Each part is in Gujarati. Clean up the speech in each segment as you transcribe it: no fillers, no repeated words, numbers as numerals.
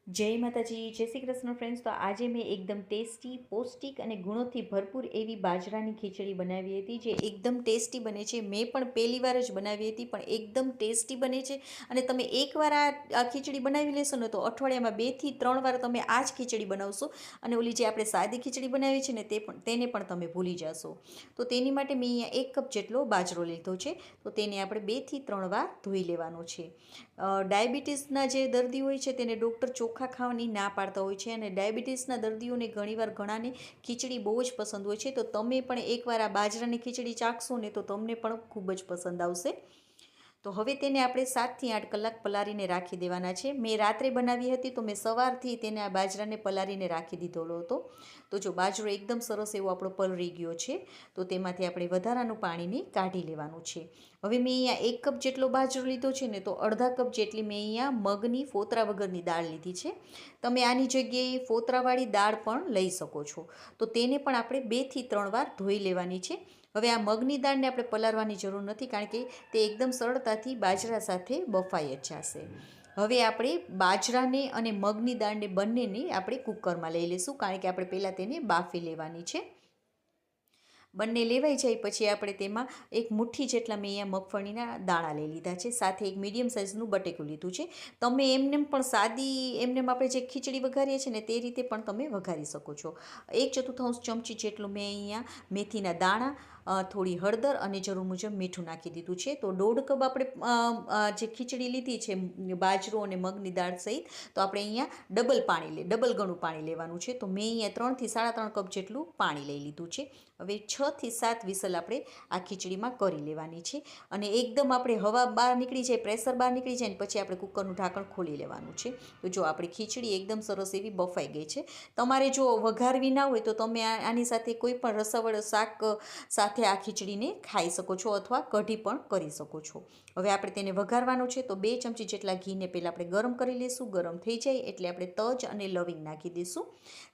જય માતાજી, જય શ્રી કૃષ્ણ ફ્રેન્ડ્સ. તો આજે મેં એકદમ ટેસ્ટી, પૌષ્ટિક અને ગુણોથી ભરપૂર એવી બાજરાની ખીચડી બનાવી હતી, જે એકદમ ટેસ્ટી બને છે. મેં પણ પહેલી વાર જ બનાવી હતી, પણ એકદમ ટેસ્ટી બને છે. અને તમે એકવાર આ ખીચડી બનાવી લેશો ને, તો અઠવાડિયામાં 2 થી 3 વાર તમે આ જ ખીચડી બનાવશો. અને ઓલી જે આપણે સાદી ખીચડી બનાવી છે ને, તેને પણ તમે ભૂલી જશો. તો તેની માટે મેં અહીંયા 1 કપ જેટલો બાજરો લીધો છે. તો તેને આપણે 2 થી 3 વાર ધોઈ લેવાનો છે. ડાયાબિટીસના જે દર્દી હોય છે તેને ડૉક્ટર ચોખા ખાવાની ના પાડતા હોય છે, અને ડાયાબિટીસના દર્દીઓને ઘણીવાર ઘણાને ખીચડી બહુ જ પસંદ હોય છે. તો તમે પણ એકવાર આ બાજરાની ખીચડી ચાખશો ને, તો તમને પણ ખૂબ જ પસંદ આવશે. તો હવે તેને આપણે 7 થી 8 કલાક પલાળીને રાખી દેવાના છે. મેં રાત્રે બનાવી હતી, તો મેં સવારથી તેને આ બાજરાને પલાળીને રાખી દીધેલો હતો. તો જો બાજરો એકદમ સરસ એવો આપણો પલળી ગયો છે, તો તેમાંથી આપણે વધારાનું પાણીને કાઢી લેવાનું છે. હવે મેં અહીંયા 1 કપ જેટલો બાજરો લીધો છે ને, તો અડધા કપ જેટલી મેં અહીંયા મગની ફોતરા વગરની દાળ લીધી છે. તમે આની જગ્યાએ ફોતરાવાળી દાળ પણ લઈ શકો છો. તો તેને પણ આપણે 2 થી 3 વાર ધોઈ લેવાની છે. હવે આ મગની દાળને આપણે પલાળવાની જરૂર નથી, કારણ કે તે એકદમ સરળતાથી બાજરા સાથે બફાઈ જ જશે. હવે આપણે બાજરાને અને મગની દાળને બંનેને આપણે કુકરમાં લઈ લઈશું, કારણ કે આપણે પહેલાં તેને બાફી લેવાની છે. બંને લેવાઈ જાય પછી આપણે તેમાં 1 મુઠ્ઠી જેટલા મેં અહીંયા મગફળીના દાણા લઈ લીધા છે, સાથે એક મીડિયમ સાઇઝનું બટેકું લીધું છે. તમે એમનેમ પણ સાદી એમનેમ આપણે જે ખીચડી વઘારીએ છીએ ને, તે રીતે પણ તમે વઘારી શકો છો. 1/4 ચમચી જેટલું મેં અહીંયા મેથીના દાણા, થોડી હળદર અને જરૂર મુજબ મીઠું નાખી દીધું છે. તો 1.5 કપ આપણે જે ખીચડી લીધી છે બાજરો અને મગની દાળ સહિત, તો આપણે અહીંયા ડબલ ગણું પાણી લેવાનું છે. તો મેં અહીંયા 3 થી 3.5 કપ જેટલું પાણી લઈ લીધું છે. હવે 6 થી 7 વિસલ આપણે આ ખીચડીમાં કરી લેવાની છે. અને એકદમ આપણે હવા બહાર નીકળી જાય, પ્રેશર બહાર નીકળી જાય ને પછી આપણે કુકરનું ઢાંકણ ખોલી લેવાનું છે. તો જો આપણી ખીચડી એકદમ સરસ એવી બફાઈ ગઈ છે. તમારે જો વઘારવી ના હોય તો તમે આની સાથે કોઈ પણ રસાવાળું શાક સાથે આ ખીચડીને ખાઈ શકો છો, અથવા કઢી પણ કરી શકો છો. હવે આપણે તેને વઘારવાનું છે. તો 2 ચમચી જેટલા ઘીને પહેલાં આપણે ગરમ કરી લઈશું. ગરમ થઈ જાય એટલે આપણે તજ અને લવિંગ નાખી દઈશું.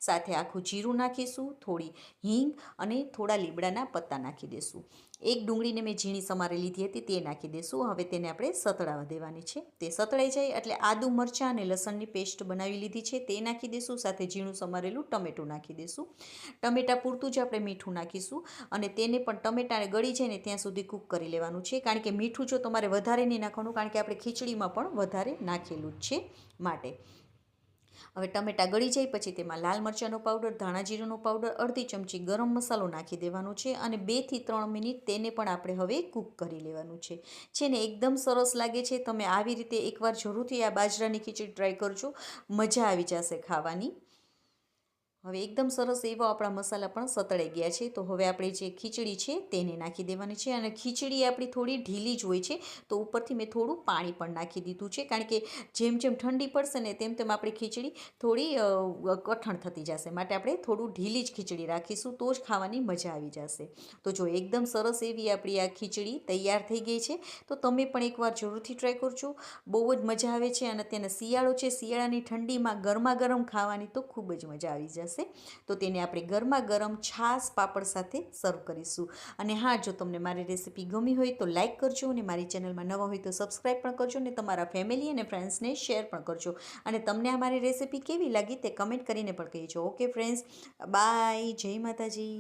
સાથે આખું જીરું નાખીશું, થોડી હિંગ અને થોડા લીમડાના પત્તા નાખી દઈશું. 1 ડુંગળીને મેં ઝીણી સમારી લીધી હતી, તે નાખી દઈશું. હવે તેને આપણે સતળાવા દેવાની છે. તે સતળાઈ જાય એટલે આદુ, મરચાં અને લસણની પેસ્ટ બનાવી લીધી છે, તે નાખી દઈશું. સાથે ઝીણું સમારેલું ટમેટું નાખી દઈશું. ટમેટાં પૂરતું જ આપણે મીઠું નાખીશું, અને તેને પણ ટમેટાને ગળી જાય ને ત્યાં સુધી કૂક કરી લેવાનું છે. કારણ કે મીઠું જો તમારે વધારે નહીં નાખવાનું, કારણ કે આપણે ખીચડીમાં પણ વધારે નાખેલું જ છે માટે. હવે ટમેટાં ગળી જાય પછી તેમાં લાલ મરચાંનો પાવડર, ધાણા જીરુંનો પાવડર, અડધી ચમચી ગરમ મસાલો નાખી દેવાનો છે. અને 2 થી 3 મિનિટ તેને પણ આપણે હવે કૂક કરી લેવાનું છે ને એકદમ સરસ લાગે છે. તમે આવી રીતે એકવાર જરૂરથી આ બાજરાની ખીચડી ટ્રાય કરજો, મજા આવી જશે ખાવાની. હવે એકદમ સરસ એવા આપણા મસાલા પણ સતળાઈ ગયા છે. તો હવે આપણે જે ખીચડી છે તેને નાખી દેવાની છે. અને ખીચડી આપણી થોડી ઢીલી જ હોય છે, તો ઉપરથી મેં થોડું પાણી પણ નાખી દીધું છે, કારણ કે જેમ જેમ ઠંડી પડશે ને તેમ તેમ આપણી ખીચડી થોડી કઠણ થતી જશે. માટે આપણે થોડું ઢીલી જ ખીચડી રાખીશું, તો જ ખાવાની મજા આવી જશે. તો જો એકદમ સરસ એવી આપણી આ ખીચડી તૈયાર થઈ ગઈ છે. તો તમે પણ એકવાર જરૂરથી ટ્રાય કરજો, બહુ જ મજા આવે છે. અને તેને શિયાળો છે, શિયાળાની ઠંડીમાં ગરમા ગરમ ખાવાની તો ખૂબ જ મજા આવી જશે. તો તેને આપણે ગરમા ગરમ છાશ પાપડ સાથે સર્વ કરીશું. અને હા, જો તમને મારી રેસીપી ગમી હોય તો લાઇક કરજો, અને મારી ચેનલમાં નવા હોય તો સબસ્ક્રાઈબ પણ કરજો, અને તમારા ફેમિલી અને ફ્રેન્ડ્સને શેર પણ કરજો. અને તમને આ મારી રેસીપી કેવી લાગી તે કમેન્ટ કરીને પણ કહેજો. ઓકે ફ્રેન્ડ્સ, બાય, જય માતાજી.